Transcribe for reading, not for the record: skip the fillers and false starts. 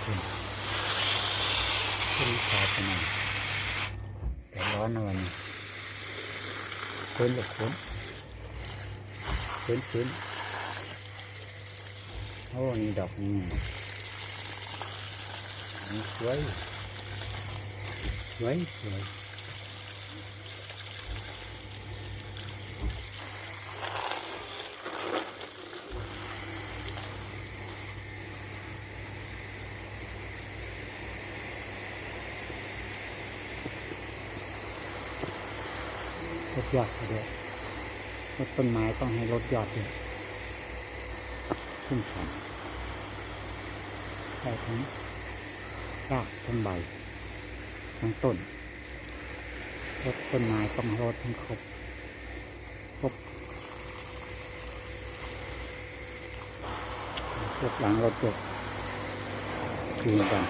ขึ้นขาไปหน่อยแต่ร้อนนะวันนี้ขึ้นหรือขึ้นโอ้นี่ดอกนี่สวยลดยอดด้วยลดต้นไม้ต้องให้ลดยอดด้วยขึ้นชันใส่ทั้งรากทั้งใบทั้งต้นลดต้นไม้ต้องลดทั้งครบหลังรถจบคืนกัน